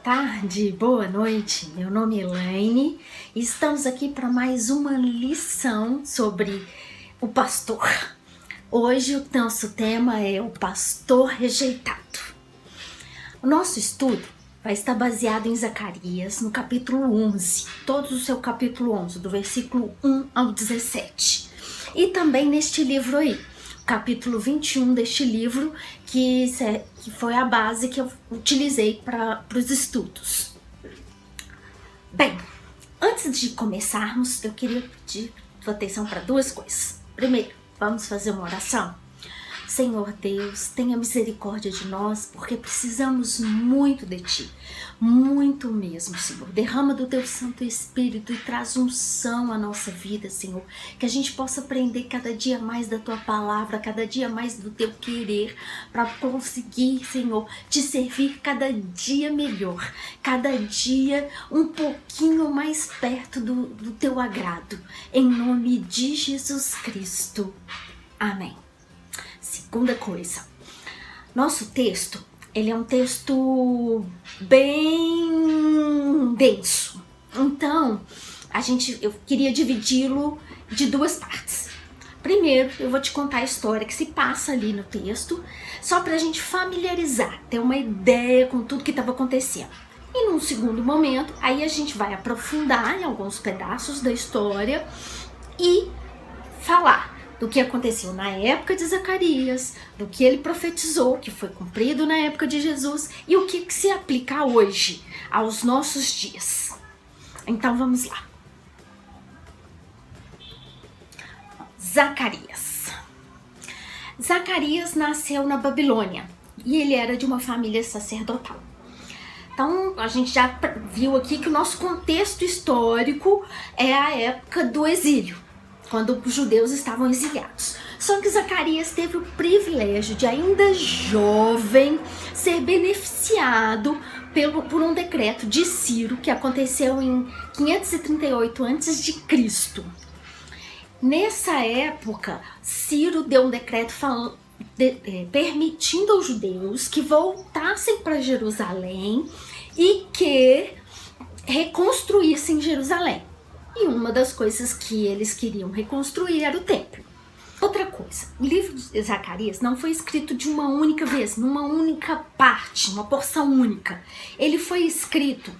tarde, boa noite. Meu nome é Elaine e estamos aqui para mais uma lição sobre o pastor. Hoje o nosso tema é o pastor rejeitado. O nosso estudo vai estar baseado em Zacarias, no capítulo 11, todo o seu capítulo 11, do versículo 1 ao 17. E também neste livro aí, capítulo 21 deste livro, que foi a base que eu utilizei para os estudos. Bem, antes de começarmos, eu queria pedir sua atenção para duas coisas. Primeiro, vamos fazer uma oração? Senhor Deus, tenha misericórdia de nós, porque precisamos muito de Ti, muito mesmo, Senhor. Derrama do Teu Santo Espírito e traz unção à nossa vida, Senhor, que a gente possa aprender cada dia mais da Tua palavra, cada dia mais do Teu querer, para conseguir, Senhor, Te servir cada dia melhor, cada dia um pouquinho mais perto do Teu agrado, em nome de Jesus Cristo. Amém. Segunda coisa, nosso texto, ele é um texto bem denso, então eu queria dividi-lo de duas partes. Primeiro, eu vou te contar a história que se passa ali no texto, só para a gente familiarizar, ter uma ideia com tudo que estava acontecendo. E num segundo momento, aí a gente vai aprofundar em alguns pedaços da história e falar do que aconteceu na época de Zacarias, do que ele profetizou, que foi cumprido na época de Jesus, e o que se aplica hoje, aos nossos dias. Então vamos lá. Zacarias. Zacarias nasceu na Babilônia, e ele era de uma família sacerdotal. Então, a gente já viu aqui que o nosso contexto histórico é a época do exílio, quando os judeus estavam exiliados. Só que Zacarias teve o privilégio de, ainda jovem, ser beneficiado por um decreto de Ciro, que aconteceu em 538 a.C. Nessa época, Ciro deu um decreto permitindo aos judeus que voltassem para Jerusalém e que reconstruíssem Jerusalém. E uma das coisas que eles queriam reconstruir era o templo. Outra coisa, o livro de Zacarias não foi escrito de uma única vez, numa única parte, uma porção única. Ele foi escrito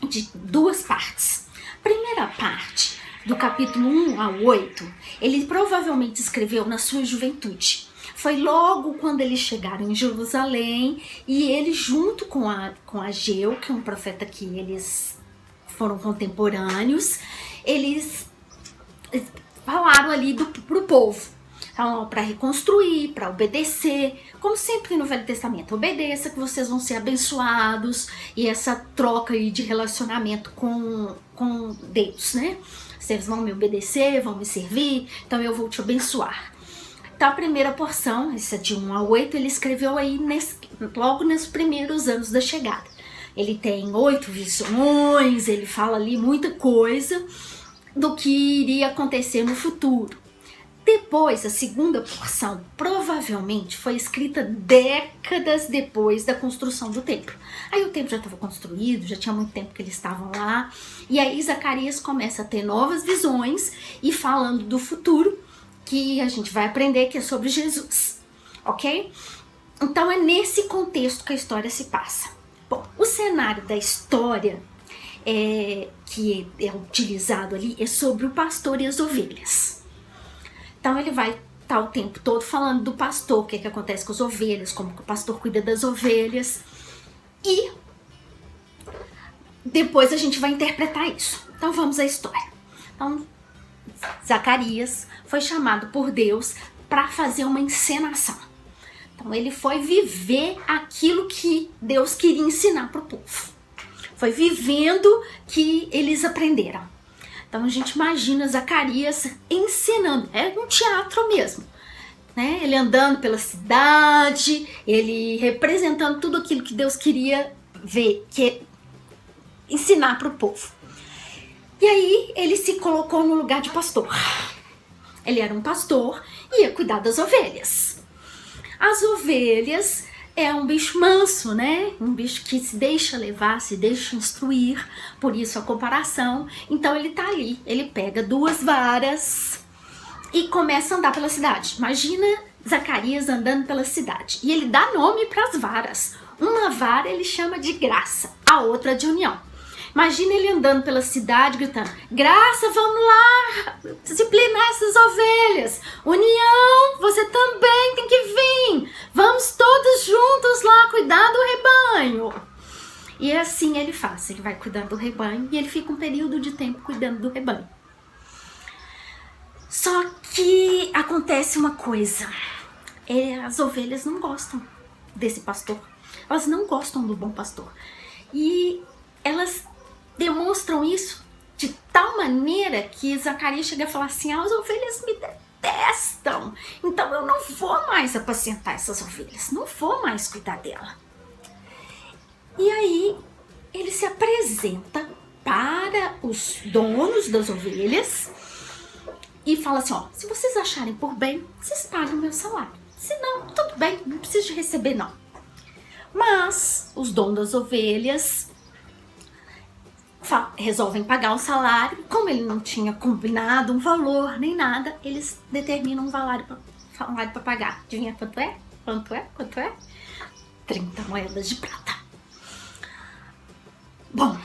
de duas partes. Primeira parte, do capítulo 1 ao 8, ele provavelmente escreveu na sua juventude. Foi logo quando eles chegaram em Jerusalém e ele, junto com Ageu, que é um profeta que eles foram contemporâneos, eles falaram ali pro povo, então, para reconstruir, para obedecer, como sempre no Velho Testamento, obedeça que vocês vão ser abençoados, e essa troca aí de relacionamento com Deus, né? Vocês vão me obedecer, vão me servir, então eu vou te abençoar. Então a primeira porção, essa de 1 a 8, ele escreveu aí logo nos primeiros anos da chegada. Ele tem 8 visões, ele fala ali muita coisa do que iria acontecer no futuro. Depois, a segunda porção provavelmente foi escrita décadas depois da construção do templo. Aí o templo já estava construído, já tinha muito tempo que eles estavam lá. E aí Zacarias começa a ter novas visões e falando do futuro, que a gente vai aprender que é sobre Jesus, ok? Então é nesse contexto que a história se passa. Bom, o cenário da história que é utilizado ali é sobre o pastor e as ovelhas. Então ele vai estar o tempo todo falando do pastor, o que acontece com as ovelhas, como que o pastor cuida das ovelhas. E depois a gente vai interpretar isso. Então vamos à história. Então, Zacarias foi chamado por Deus para fazer uma encenação. Então ele foi viver aquilo que Deus queria ensinar para o povo. Foi vivendo que eles aprenderam. Então a gente imagina Zacarias ensinando, é um teatro mesmo, né? Ele andando pela cidade, ele representando tudo aquilo que Deus queria ver, ensinar para o povo. E aí ele se colocou no lugar de pastor. Ele era um pastor e ia cuidar das ovelhas. As ovelhas é um bicho manso, né? Um bicho que se deixa levar, se deixa instruir, por isso a comparação. Então ele tá ali, ele pega 2 varas e começa a andar pela cidade. Imagina Zacarias andando pela cidade. E ele dá nome para as varas. Uma vara ele chama de graça, a outra de união. Imagina ele andando pela cidade gritando: Graça, vamos lá disciplinar essas ovelhas. União, você também tem que vir. Vamos todos juntos lá cuidar do rebanho. E assim ele faz, ele vai cuidando do rebanho e ele fica um período de tempo cuidando do rebanho. Só que acontece uma coisa, as ovelhas não gostam desse pastor, elas não gostam do bom pastor. E elas demonstram isso de tal maneira que Zacarias chega a falar assim: as ovelhas me detestam, então eu não vou mais apacentar essas ovelhas, não vou mais cuidar dela. E aí ele se apresenta para os donos das ovelhas e fala assim: ó, se vocês acharem por bem, vocês pagam meu salário. Se não, tudo bem, não preciso de receber não. Mas os donos das ovelhas resolvem pagar o salário. Como ele não tinha combinado um valor nem nada, eles determinam um salário para pagar. Adivinha quanto é? Quanto é? 30 moedas de prata. Bom,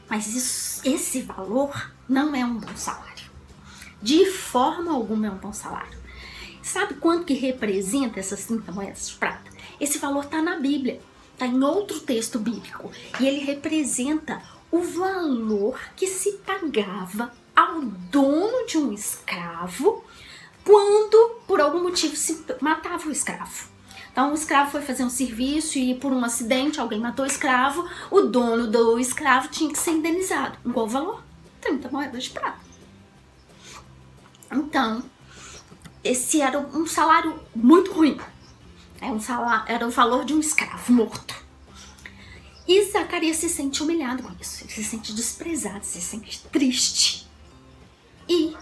mas esse valor não é um bom salário. De forma alguma é um bom salário. Sabe quanto que representa essas 30 moedas de prata? Esse valor está na Bíblia, está em outro texto bíblico. E ele representa o valor que se pagava ao dono de um escravo quando, por algum motivo, se matava o escravo. Então, o escravo foi fazer um serviço e, por um acidente, alguém matou o escravo. O dono do escravo tinha que ser indenizado. Em qual valor? 30 moedas de prata. Então, esse era um salário muito ruim. Era o valor de um escravo morto. E Zacarias se sente humilhado com isso. Ele se sente desprezado, se sente triste. E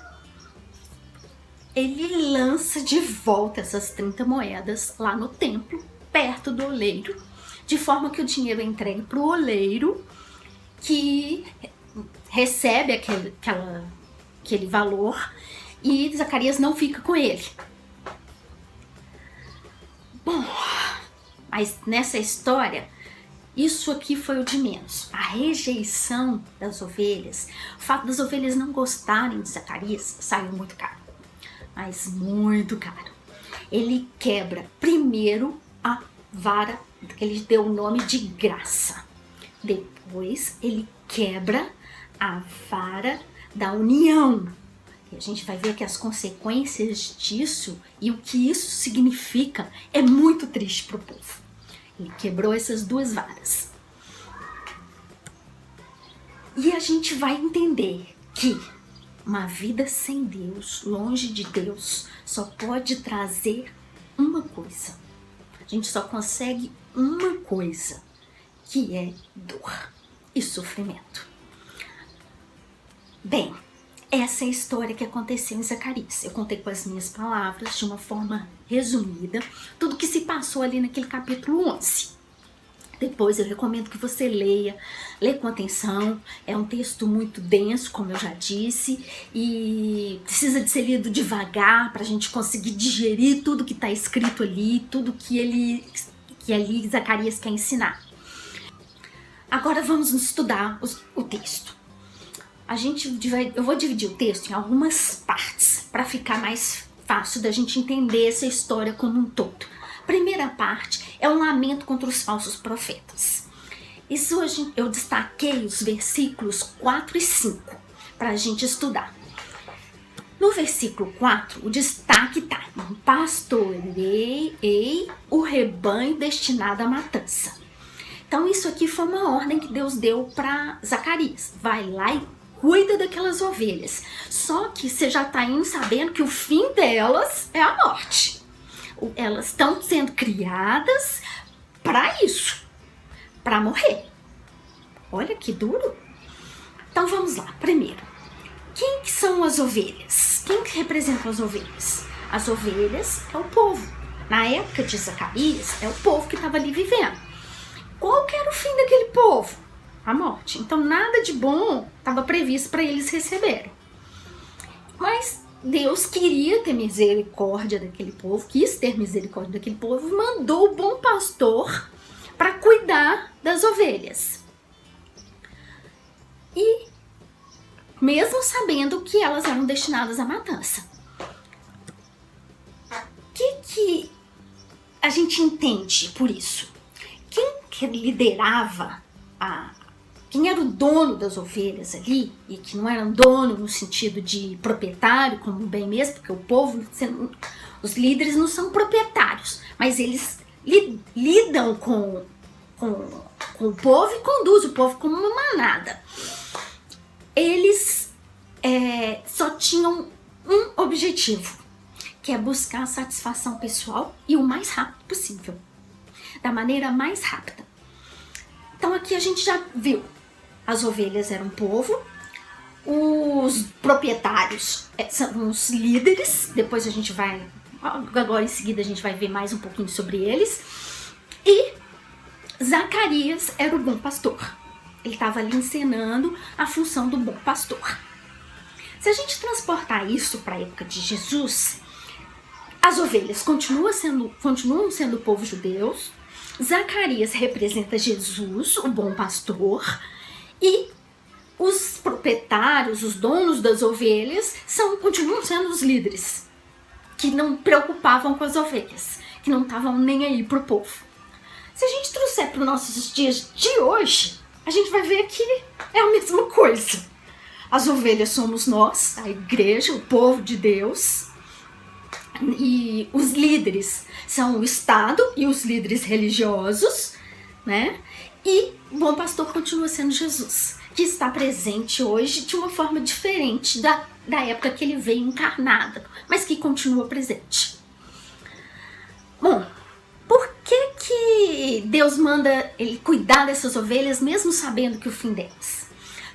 ele lança de volta essas 30 moedas lá no templo, perto do oleiro, de forma que o dinheiro é entregue para o oleiro, que recebe aquele valor, e Zacarias não fica com ele. Bom, mas nessa história, isso aqui foi o de menos. A rejeição das ovelhas, o fato das ovelhas não gostarem de Zacarias, saiu muito caro. Mas muito caro. Ele quebra primeiro a vara que ele deu o nome de graça. Depois ele quebra a vara da união. E a gente vai ver que as consequências disso e o que isso significa é muito triste para o povo. Ele quebrou essas 2 varas. E a gente vai entender que uma vida sem Deus, longe de Deus, só pode trazer uma coisa. A gente só consegue uma coisa, que é dor e sofrimento. Bem, essa é a história que aconteceu em Zacarias. Eu contei com as minhas palavras, de uma forma resumida, tudo que se passou ali naquele capítulo 11. Depois eu recomendo que você leia com atenção. É um texto muito denso, como eu já disse, e precisa de ser lido devagar para a gente conseguir digerir tudo que está escrito ali, tudo que ali Zacarias quer ensinar. Agora vamos estudar o texto. Eu vou dividir o texto em algumas partes para ficar mais fácil da gente entender essa história como um todo. Primeira parte é um lamento contra os falsos profetas. Isso eu destaquei os versículos 4 e 5 para a gente estudar. No versículo 4, o destaque está: pastoreei o rebanho destinado à matança. Então isso aqui foi uma ordem que Deus deu para Zacarias. Vai lá e cuida daquelas ovelhas. Só que você já está indo sabendo que o fim delas é a morte. Elas estão sendo criadas para isso, para morrer. Olha que duro. Então vamos lá. Primeiro, quem que são as ovelhas? Quem que representa as ovelhas? As ovelhas é o povo. Na época de Zacarias, é o povo que estava ali vivendo. Qual que era o fim daquele povo? A morte. Então nada de bom estava previsto para eles receberem. Mas Deus queria ter misericórdia daquele povo, quis ter misericórdia daquele povo, e mandou o bom pastor para cuidar das ovelhas. E mesmo sabendo que elas eram destinadas à matança. O que a gente entende por isso? Quem liderava, quem era o dono das ovelhas ali, e que não era um dono no sentido de proprietário, como bem mesmo, porque o povo, os líderes não são proprietários, mas eles lidam com o povo e conduzem o povo como uma manada. Eles só tinham um objetivo, que é buscar a satisfação pessoal e o mais rápido possível, da maneira mais rápida. Então aqui a gente já viu, as ovelhas eram um povo, os proprietários são os líderes, depois a gente vai, agora em seguida a gente vai ver mais um pouquinho sobre eles, e Zacarias era o bom pastor. Ele estava ali encenando a função do bom pastor. Se a gente transportar isso para a época de Jesus, as ovelhas continuam sendo o povo judeu, Zacarias representa Jesus, o bom pastor, e os proprietários, os donos das ovelhas, continuam sendo os líderes, que não preocupavam com as ovelhas, que não estavam nem aí pro povo. Se a gente trouxer para os nossos dias de hoje, a gente vai ver que é a mesma coisa. As ovelhas somos nós, a igreja, o povo de Deus, e os líderes são o Estado e os líderes religiosos, né? E o bom pastor continua sendo Jesus, que está presente hoje de uma forma diferente da época que ele veio encarnado, mas que continua presente. Bom, por que Deus manda ele cuidar dessas ovelhas mesmo sabendo que o fim delas?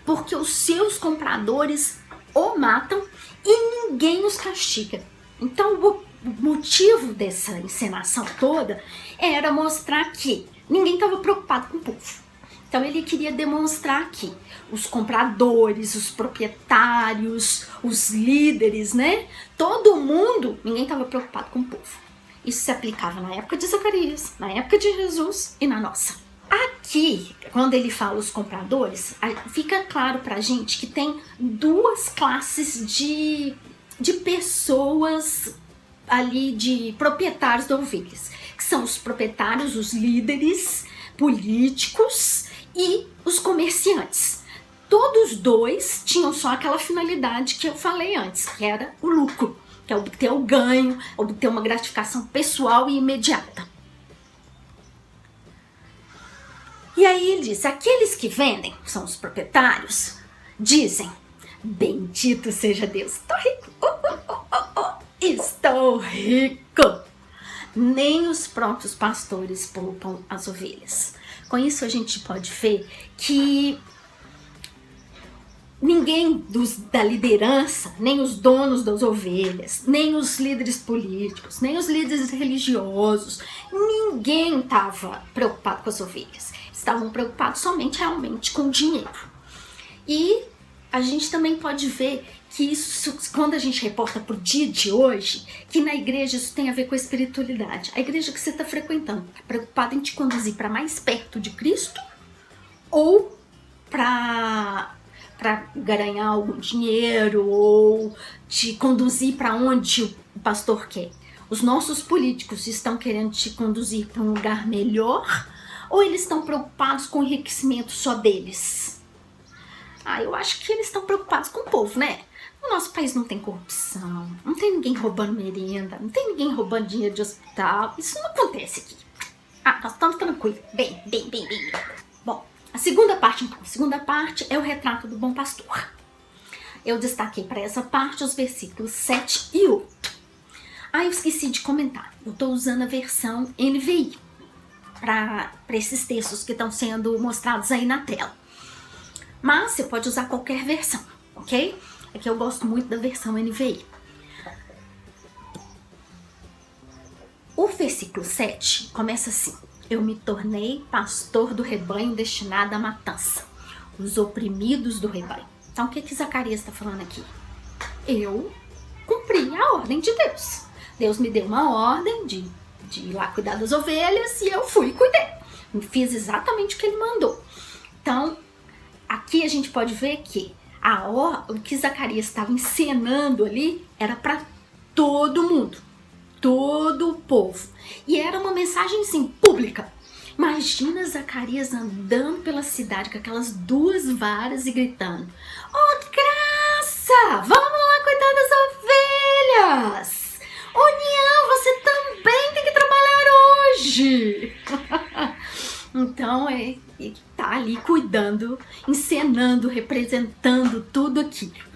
Porque os seus compradores o matam e ninguém os castiga. Então o motivo dessa encenação toda era mostrar que ninguém estava preocupado com o povo. Então ele queria demonstrar que os compradores, os proprietários, os líderes, né? Todo mundo, ninguém estava preocupado com o povo. Isso se aplicava na época de Zacarias, na época de Jesus e na nossa. Aqui, quando ele fala os compradores, fica claro pra gente que tem duas classes de pessoas ali, de proprietários de ovelhas, que são os proprietários, os líderes políticos e os comerciantes. Todos dois tinham só aquela finalidade que eu falei antes, que era o lucro, que é obter o ganho, obter uma gratificação pessoal e imediata. E aí ele diz, aqueles que vendem, são os proprietários, dizem, bendito seja Deus, estou rico, estou rico. Nem os próprios pastores poupam as ovelhas. Com isso a gente pode ver que ninguém da liderança, nem os donos das ovelhas, nem os líderes políticos, nem os líderes religiosos, ninguém estava preocupado com as ovelhas. Estavam preocupados somente realmente com o dinheiro. E a gente também pode ver que isso, quando a gente reporta pro dia de hoje, que na igreja isso tem a ver com a espiritualidade. A igreja que você está frequentando está preocupada em te conduzir para mais perto de Cristo ou para garanhar algum dinheiro ou te conduzir para onde o pastor quer. Os nossos políticos estão querendo te conduzir para um lugar melhor ou eles estão preocupados com o enriquecimento só deles? Eu acho que eles estão preocupados com o povo, né? O nosso país não tem corrupção, não tem ninguém roubando merenda, não tem ninguém roubando dinheiro de hospital. Isso não acontece aqui. Nós estamos tranquilos. Bem. Bom, a segunda parte, então. A segunda parte é o retrato do bom pastor. Eu destaquei para essa parte os versículos 7 e 8. Eu esqueci de comentar. Eu estou usando a versão NVI para esses textos que estão sendo mostrados aí na tela. Mas você pode usar qualquer versão, ok? É que eu gosto muito da versão NVI. versículo 7 começa assim: eu me tornei pastor do rebanho destinado à matança, os oprimidos do rebanho. Então o que Zacarias está falando aqui? Eu cumpri a ordem de Deus. Deus me deu uma ordem de ir lá cuidar das ovelhas e eu fui e cuidei. Fiz exatamente o que ele mandou. Então, aqui a gente pode ver que o que Zacarias estava encenando ali era para todo mundo, todo o povo. E era uma mensagem, assim, pública. Imagina Zacarias andando pela cidade com aquelas 2 varas e gritando: "Ô, graça, vamos lá cuidar das ovelhas! União, você também tem que trabalhar hoje!" Então, ele tá ali cuidando, encenando, representando tudo aquilo.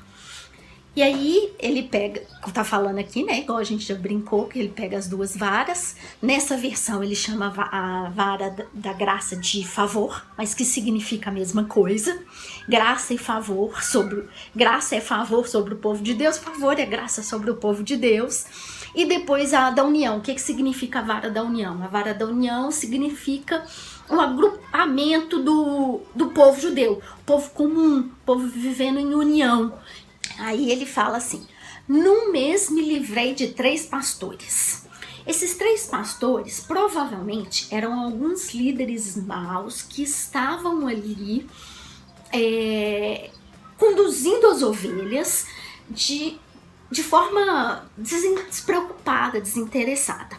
E aí, ele pega, tá falando aqui, né, igual a gente já brincou, que ele pega as 2 varas. Nessa versão, ele chama a vara da graça de favor, mas que significa a mesma coisa. Graça é favor sobre o povo de Deus, favor é graça sobre o povo de Deus. E depois a da união. O que significa a vara da união? A vara da união significa o agrupamento do povo judeu, povo comum, povo vivendo em união. Aí ele fala assim: num mês me livrei de 3 pastores. Esses 3 pastores provavelmente eram alguns líderes maus que estavam ali conduzindo as ovelhas de forma despreocupada, desinteressada.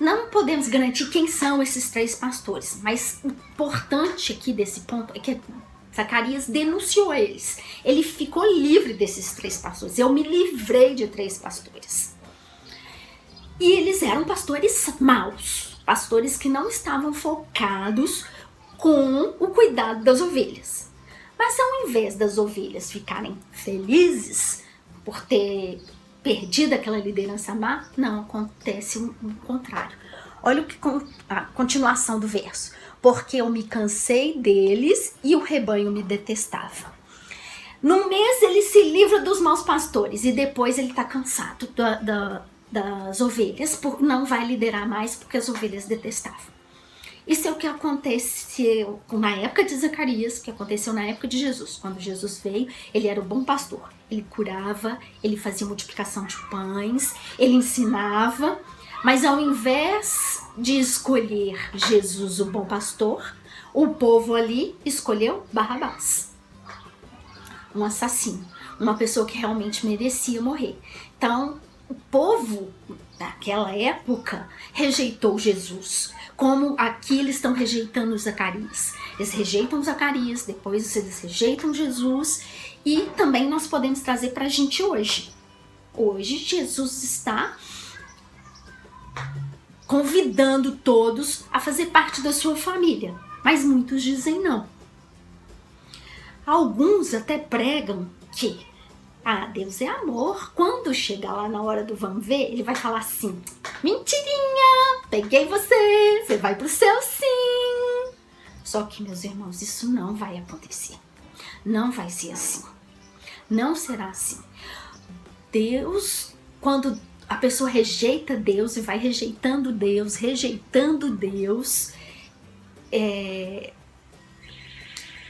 Não podemos garantir quem são esses 3 pastores, mas o importante aqui desse ponto é que Zacarias denunciou eles. Ele ficou livre desses 3 pastores. Eu me livrei de 3 pastores. E eles eram pastores maus, pastores que não estavam focados com o cuidado das ovelhas. Mas ao invés das ovelhas ficarem felizes por ter perdido aquela liderança má, não, acontece o contrário. Olha a continuação do verso. Porque eu me cansei deles e o rebanho me detestava. Num mês ele se livra dos maus pastores e depois ele está cansado das ovelhas, não vai liderar mais porque as ovelhas detestavam. Isso é o que aconteceu na época de Zacarias, que aconteceu na época de Jesus. Quando Jesus veio, ele era o bom pastor. Ele curava, ele fazia multiplicação de pães, ele ensinava. Mas ao invés de escolher Jesus, o bom pastor, o povo ali escolheu Barrabás, um assassino, uma pessoa que realmente merecia morrer. Então, o povo naquela época rejeitou Jesus, como aqui eles estão rejeitando Zacarias. Eles rejeitam Zacarias, depois eles rejeitam Jesus, e também nós podemos trazer para a gente hoje. Hoje Jesus está convidando todos a fazer parte da sua família, mas muitos dizem não. Alguns até pregam que Deus é amor. Quando chegar lá na hora do vamos ver, ele vai falar assim: mentirinha, peguei você, você vai pro céu sim. Só que, meus irmãos, isso não vai acontecer. Não vai ser assim. Não será assim. Deus, quando a pessoa rejeita Deus e vai rejeitando Deus,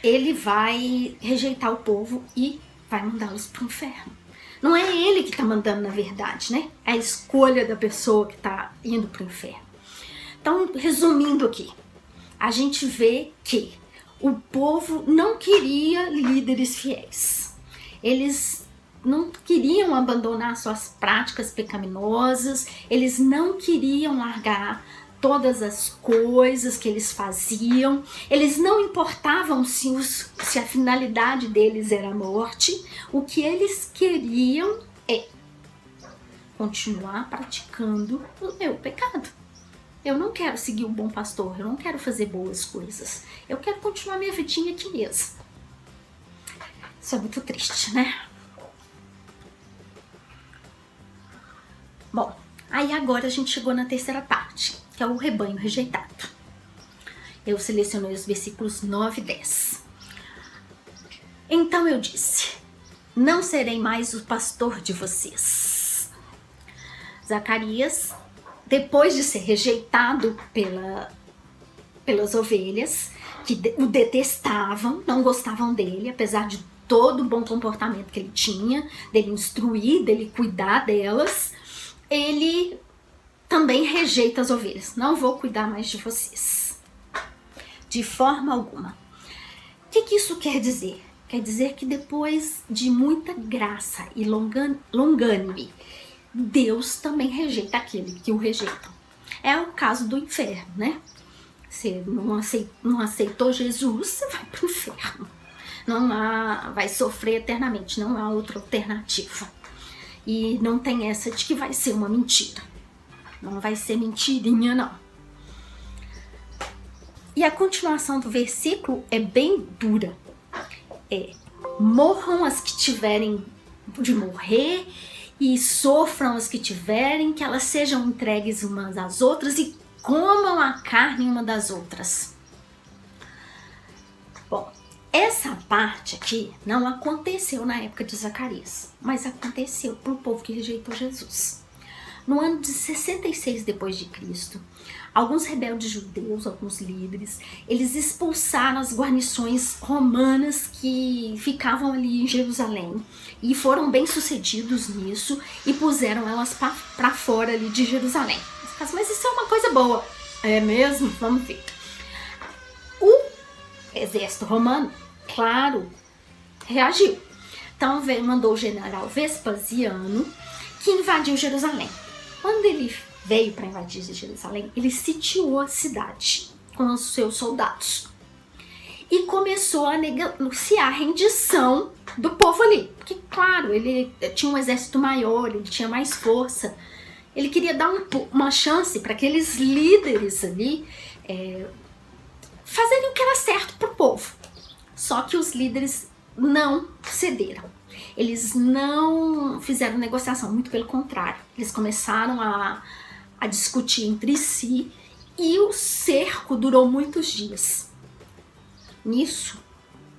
ele vai rejeitar o povo e vai mandá-los para o inferno. Não é ele que está mandando, na verdade, né? É a escolha da pessoa que está indo para o inferno. Então, resumindo aqui, a gente vê que o povo não queria líderes fiéis. Eles não queriam abandonar suas práticas pecaminosas, eles não queriam largar todas as coisas que eles faziam, eles não importavam se a finalidade deles era a morte. O que eles queriam é continuar praticando o meu pecado. Eu não quero seguir o bom pastor, eu não quero fazer boas coisas, eu quero continuar minha vidinha aqui mesmo. Isso é muito triste, né? Bom, aí agora a gente chegou na terceira parte, que é o rebanho rejeitado. Eu selecionei os versículos 9 e 10. Então eu disse: não serei mais o pastor de vocês. Zacarias depois de ser rejeitado pelas ovelhas, que o detestavam, não gostavam dele, apesar de todo o bom comportamento que ele tinha, dele instruir, dele cuidar delas, ele também rejeita as ovelhas. Não vou cuidar mais de vocês, de forma alguma. O que isso quer dizer? Quer dizer que depois de muita graça e longânime, Deus também rejeita aquele que o rejeitam. É o caso do inferno, né? Você não aceitou Jesus, você vai para o inferno. Vai sofrer eternamente, não há outra alternativa. E não tem essa de que vai ser uma mentira. Não vai ser mentirinha, não. E a continuação do versículo é bem dura. Morram as que tiverem de morrer e sofram as que tiverem, que elas sejam entregues umas às outras e comam a carne uma das outras. Bom, essa parte aqui não aconteceu na época de Zacarias, mas aconteceu para o povo que rejeitou Jesus. No ano de 66 depois de Cristo, alguns rebeldes judeus, alguns líderes, eles expulsaram as guarnições romanas que ficavam ali em Jerusalém e foram bem sucedidos nisso e puseram elas para fora ali de Jerusalém. Mas isso é uma coisa boa. É mesmo? Vamos ver. O exército romano, claro, reagiu. Então mandou o general Vespasiano, que invadiu Jerusalém. Quando ele veio para invadir Jerusalém, ele sitiou a cidade com os seus soldados e começou a negociar a rendição do povo ali. Porque, claro, ele tinha um exército maior, ele tinha mais força. Ele queria dar uma chance para aqueles líderes ali fazerem o que era certo para o povo. Só que os líderes não cederam. Eles não fizeram negociação, muito pelo contrário. Eles começaram a discutir entre si e o cerco durou muitos dias. Nisso,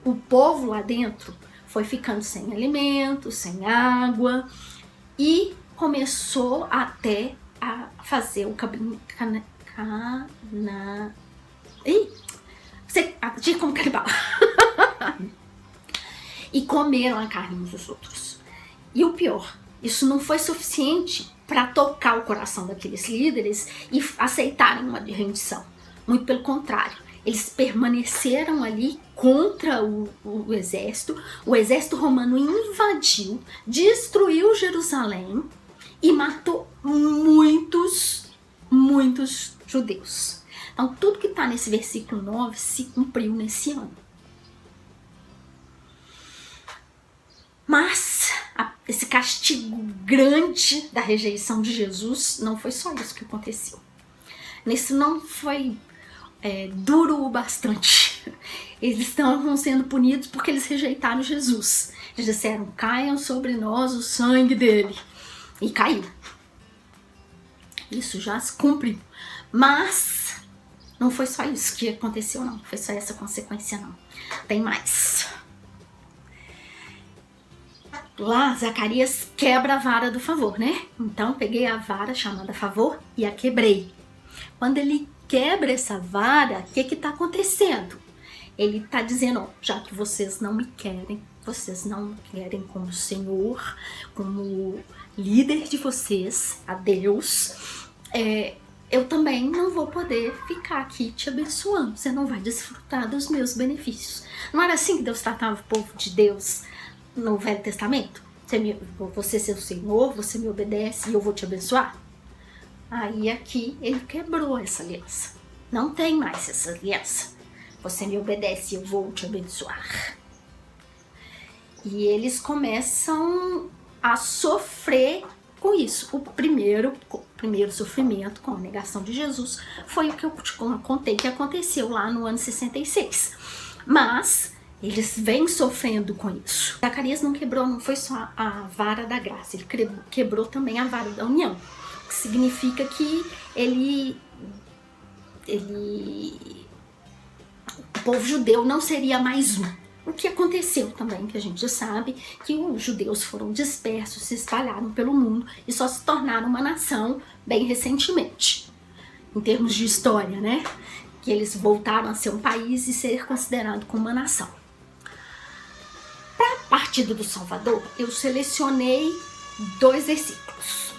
o povo lá dentro foi ficando sem alimento, sem água e começou até a fazer o como canibal. E comeram a carne uns dos outros. E o pior, isso não foi suficiente para tocar o coração daqueles líderes e aceitarem uma rendição. Muito pelo contrário, eles permaneceram ali contra o exército. O exército romano invadiu, destruiu Jerusalém e matou muitos judeus. Então tudo que está nesse versículo 9 se cumpriu nesse ano. Mas esse castigo grande da rejeição de Jesus não foi só isso que aconteceu. Isso não foi duro o bastante. Eles estavam sendo punidos porque eles rejeitaram Jesus. Eles disseram, caiam sobre nós o sangue dele. E caiu. Isso já se cumpriu. Mas não foi só isso que aconteceu, não. Foi só essa consequência, não. Tem mais. Lá, Zacarias quebra a vara do favor, né? Então, peguei a vara chamada favor e a quebrei. Quando ele quebra essa vara, o que está acontecendo? Ele está dizendo, ó, já que vocês não me querem, vocês não me querem como Senhor, como líder de vocês, a Deus, eu também não vou poder ficar aqui te abençoando. Você não vai desfrutar dos meus benefícios. Não era assim que Deus tratava o povo de Deus no Velho Testamento? Você é seu Senhor, você me obedece e eu vou te abençoar? Aí aqui ele quebrou essa aliança. Não tem mais essa aliança. Você me obedece e eu vou te abençoar. E eles começam a sofrer com isso. O primeiro sofrimento com a negação de Jesus foi o que eu te contei que aconteceu lá no ano 66. Mas eles vêm sofrendo com isso. Zacarias não quebrou, não foi só a vara da graça, ele quebrou também a vara da união. O que significa que o povo judeu não seria mais um. o que aconteceu também, que a gente sabe, que os judeus foram dispersos, se espalharam pelo mundo e só se tornaram uma nação bem recentemente, em termos de história, né? Que eles voltaram a ser um país e ser considerado como uma nação. Para a partida do Salvador, eu selecionei 2 versículos,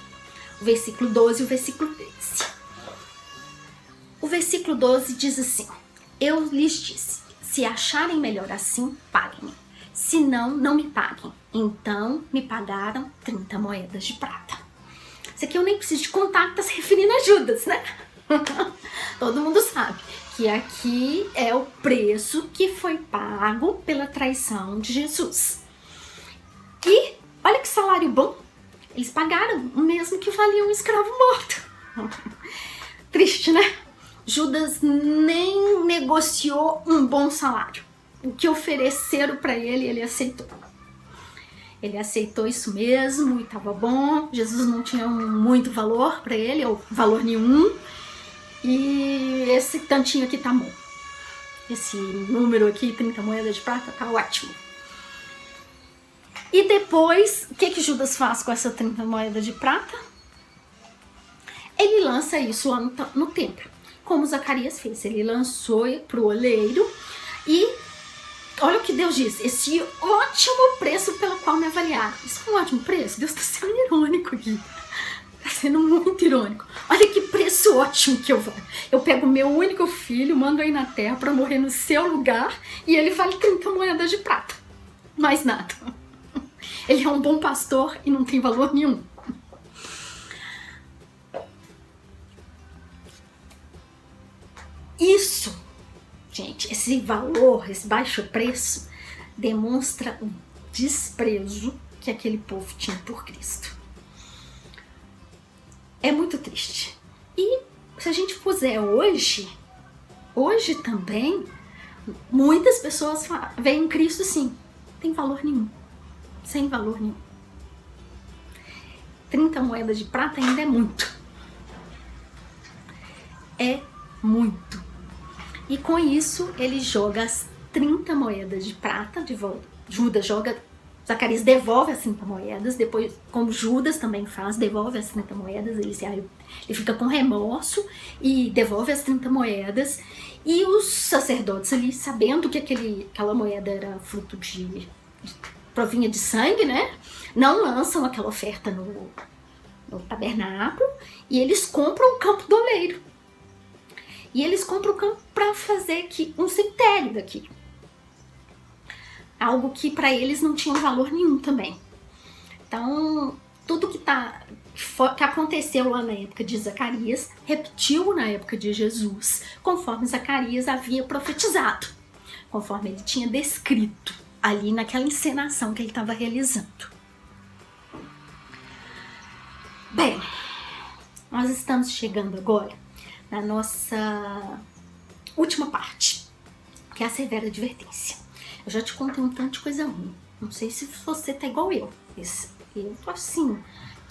o versículo 12 e o versículo 13. O versículo 12 diz assim: eu lhes disse, se acharem melhor assim, paguem-me. Se não, não me paguem. Então me pagaram 30 moedas de prata. Isso aqui eu nem preciso de contar, que tá se referindo a Judas, né? Todo mundo sabe que aqui é o preço que foi pago pela traição de Jesus. E olha que salário bom. Eles pagaram o mesmo que valia um escravo morto. Triste, né? Judas nem negociou um bom salário. O que ofereceram para ele, ele aceitou. Ele aceitou isso mesmo e estava bom. Jesus não tinha muito valor para ele, ou valor nenhum. E esse tantinho aqui tá bom. Esse número aqui, 30 moedas de prata, tá ótimo. E depois, o que Judas faz com essa 30 moedas de prata? Ele lança isso lá no templo. Como Zacarias fez, ele lançou para o oleiro e olha o que Deus diz, esse ótimo preço pelo qual me avaliaram. Isso é um ótimo preço? Deus está sendo irônico aqui, está sendo muito irônico. Olha que preço ótimo que eu vou. Eu pego o meu único filho, mando aí na terra para morrer no seu lugar e ele vale 30 moedas de prata, mais nada. Ele é um bom pastor e não tem valor nenhum. Isso, gente, esse valor, esse baixo preço, demonstra o desprezo que aquele povo tinha por Cristo. É muito triste. E se a gente puser hoje também, muitas pessoas veem Cristo assim, tem valor nenhum, sem valor nenhum. 30 moedas de prata ainda é muito. É muito. E com isso, ele joga as 30 moedas de prata de volta. Judas joga, Zacarias devolve as 30 moedas, depois, como Judas também faz, devolve as 30 moedas, ele fica com remorso e devolve as 30 moedas. E os sacerdotes ali, sabendo que aquela moeda era fruto provinha de sangue, né? Não lançam aquela oferta no tabernáculo e eles compram o campo do oleiro. E eles compram o campo para fazer aqui um cemitério daqui. Algo que para eles não tinha valor nenhum também. Então, tudo que aconteceu lá na época de Zacarias, repetiu na época de Jesus, conforme Zacarias havia profetizado, conforme ele tinha descrito ali naquela encenação que ele estava realizando. Bem, nós estamos chegando agora na nossa última parte, que é a severa advertência. Eu já te contei um tanto de coisa ruim. Não sei se você tá igual eu. Eu tô assim,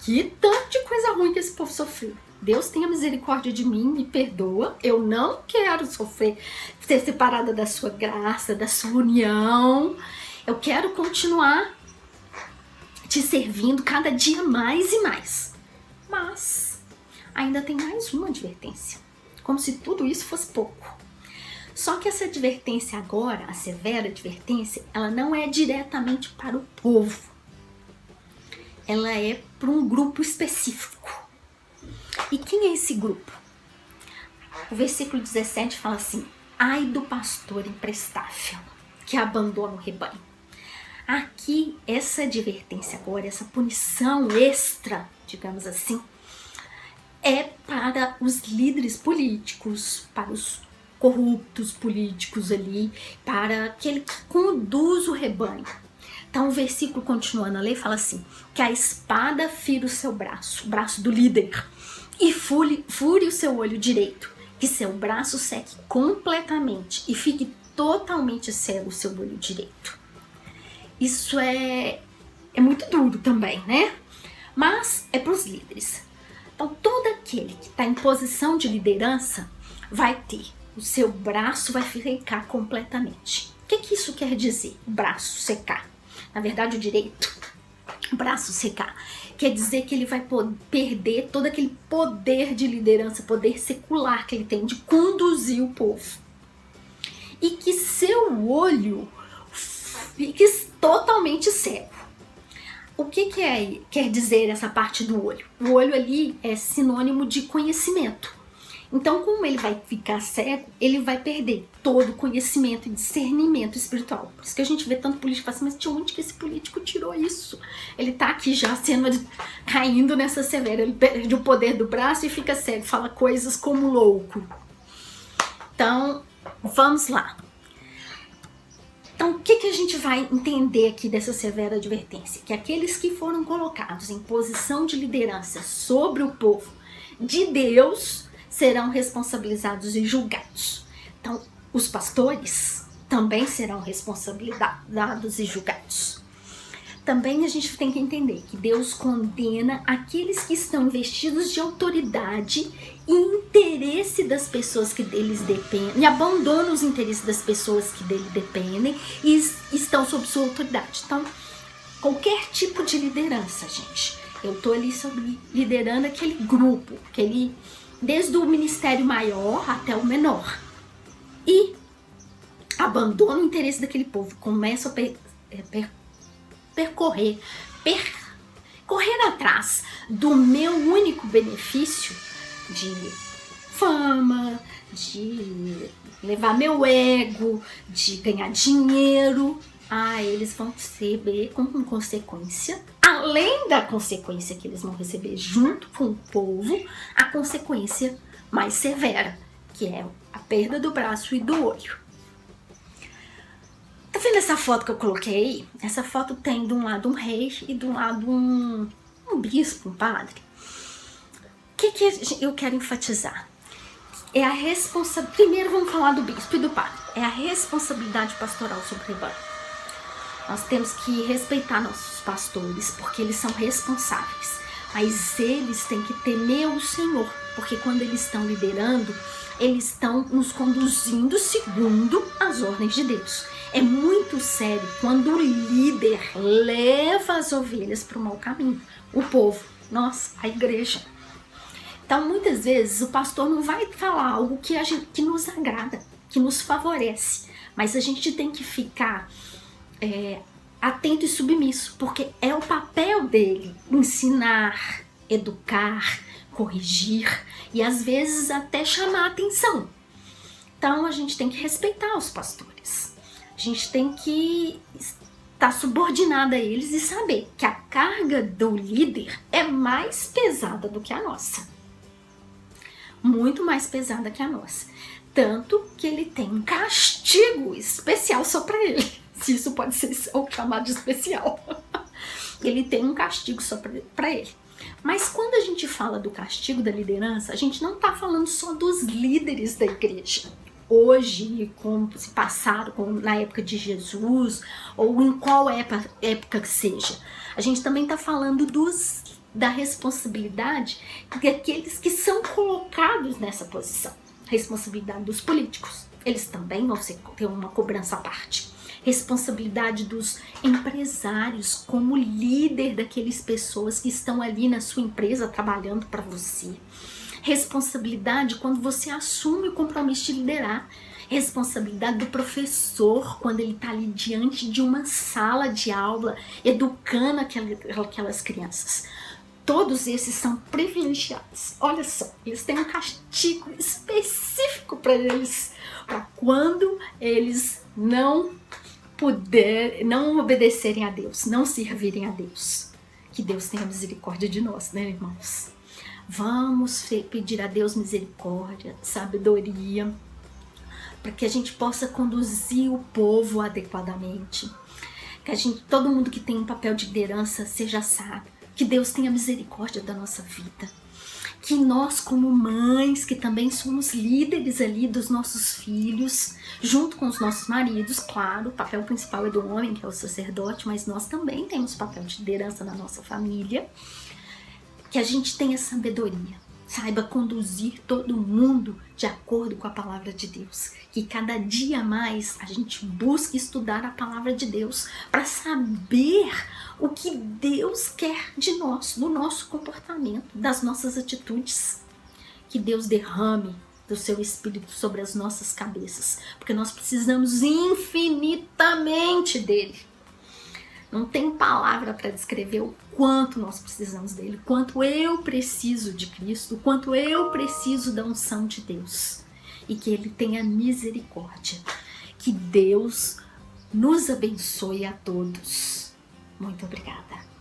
que tanto de coisa ruim que esse povo sofreu. Deus tenha misericórdia de mim, me perdoa. Eu não quero sofrer, ser separada da sua graça, da sua união. Eu quero continuar te servindo cada dia mais e mais. Mas ainda tem mais uma advertência. Como se tudo isso fosse pouco. Só que essa advertência agora, a severa advertência, ela não é diretamente para o povo. Ela é para um grupo específico. E quem é esse grupo? O versículo 17 fala assim: ai do pastor imprestável, que abandona o rebanho. Aqui, essa advertência agora, essa punição extra, digamos assim, é para os líderes políticos, para os corruptos políticos ali, para aquele que conduz o rebanho. Então o versículo continuando a ler fala assim: que a espada fira o seu braço, o braço do líder, e fure o seu olho direito, que seu braço seque completamente e fique totalmente cego o seu olho direito. Isso é muito duro também, né? Mas é para os líderes. Então todo aquele que está em posição de liderança vai ter, o seu braço vai ficar completamente. que isso quer dizer? O braço secar. Na verdade, o direito, o braço secar, quer dizer que ele vai perder todo aquele poder de liderança, poder secular que ele tem de conduzir o povo. E que seu olho fique totalmente cego. O que quer dizer essa parte do olho? O olho ali é sinônimo de conhecimento. Então, como ele vai ficar cego, ele vai perder todo o conhecimento e discernimento espiritual. Por isso que a gente vê tanto político assim, mas de onde que esse político tirou isso? Ele tá aqui já caindo nessa severa, ele perde o poder do braço e fica cego, fala coisas como louco. Então, vamos lá. Então, o que a gente vai entender aqui dessa severa advertência? Que aqueles que foram colocados em posição de liderança sobre o povo de Deus serão responsabilizados e julgados. Então, os pastores também serão responsabilizados e julgados. Também a gente tem que entender que Deus condena aqueles que estão investidos de autoridade e interesse das pessoas que deles dependem, e abandonam os interesses das pessoas que dele dependem e estão sob sua autoridade. Então, qualquer tipo de liderança, gente. Eu tô ali liderando aquele grupo, desde o ministério maior até o menor. E abandona o interesse daquele povo, começa a correr atrás do meu único benefício de fama, de levar meu ego, de ganhar dinheiro. Eles vão receber como consequência, além da consequência que eles vão receber junto com o povo, a consequência mais severa, que é a perda do braço e do olho. Tá vendo essa foto que eu coloquei aí? Essa foto tem de um lado um rei e de um lado um bispo, um padre. O que eu quero enfatizar? É a responsabilidade. Primeiro vamos falar do bispo e do padre. É a responsabilidade pastoral sobre o rebanho. Nós temos que respeitar nossos pastores, porque eles são responsáveis. Mas eles têm que temer o Senhor, porque quando eles estão liderando, eles estão nos conduzindo segundo as ordens de Deus. É muito sério quando o líder leva as ovelhas para o mau caminho. O povo, nós, a igreja. Então, muitas vezes, o pastor não vai falar algo que nos agrada, que nos favorece. Mas a gente tem que ficar atento e submisso, porque é o papel dele ensinar, educar, corrigir e às vezes até chamar a atenção. Então a gente tem que respeitar os pastores, a gente tem que estar subordinado a eles e saber que a carga do líder é mais pesada do que a nossa, muito mais pesada que a nossa, tanto que ele tem um castigo especial só para ele. Se isso pode ser chamado de especial. Ele tem um castigo só para ele. Mas quando a gente fala do castigo da liderança, a gente não está falando só dos líderes da igreja. Hoje, como se passaram na época de Jesus, ou em qual época que seja. A gente também está falando da responsabilidade daqueles que são colocados nessa posição. Responsabilidade dos políticos. Eles também vão ter uma cobrança à parte. Responsabilidade dos empresários como líder daquelas pessoas que estão ali na sua empresa trabalhando para você. Responsabilidade quando você assume o compromisso de liderar. Responsabilidade do professor quando ele está ali diante de uma sala de aula educando aquelas crianças. Todos esses são privilegiados. Olha só, eles têm um castigo específico para eles, para quando eles não obedecerem a Deus, não servirem a Deus. Que Deus tenha misericórdia de nós, né, irmãos? Vamos pedir a Deus misericórdia, sabedoria, para que a gente possa conduzir o povo adequadamente. Que todo mundo que tem um papel de liderança seja sábio. Que Deus tenha misericórdia da nossa vida. Que nós, como mães, que também somos líderes ali dos nossos filhos, junto com os nossos maridos, claro, o papel principal é do homem, que é o sacerdote, mas nós também temos papel de liderança na nossa família. Que a gente tenha sabedoria. saiba conduzir todo mundo de acordo com a palavra de Deus. Que cada dia mais a gente busque estudar a palavra de Deus para saber o que Deus quer de nós, do nosso comportamento, das nossas atitudes. Que Deus derrame do seu Espírito sobre as nossas cabeças, porque nós precisamos infinitamente dele. Não tem palavra para descrever o quanto nós precisamos dele, o quanto eu preciso de Cristo, o quanto eu preciso da unção de Deus. E que ele tenha misericórdia. Que Deus nos abençoe a todos. Muito obrigada.